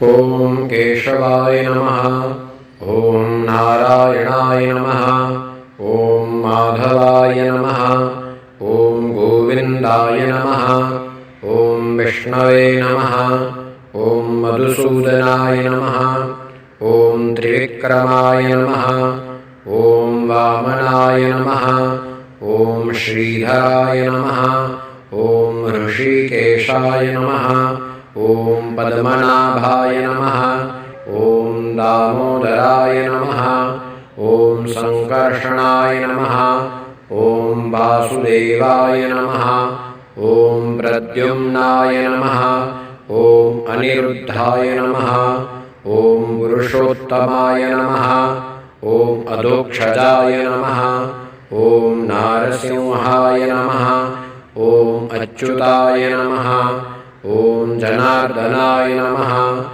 ॐ केशवाय नमः। ॐ नारायणाय नमः। ॐ माधवाय नमः। ॐ गोविन्दाय नमः। ॐ विष्णवे नमः। ॐ मधुसूदनाय नमः। ॐ त्रिविक्रमाय नमः। ॐ वामनाय नमः। ॐ श्रीधराय नमः। ॐ ऋषिकेशाय नमः। ॐ पद्मनाभाय नमः। ॐ दामोदराय नमः। ॐ सङ्कर्षणाय नमः। ॐ वासुदेवाय नमः। ॐ प्रद्युम्नाय नमः। ॐ अनिरुद्धाय नमः। ॐ पुरुषोत्तमाय नमः। ॐ अधोक्षजाय नमः। ॐ नारसिंहाय नमः। ॐ अच्युताय नमः। ॐ जनार्दनाय नमः।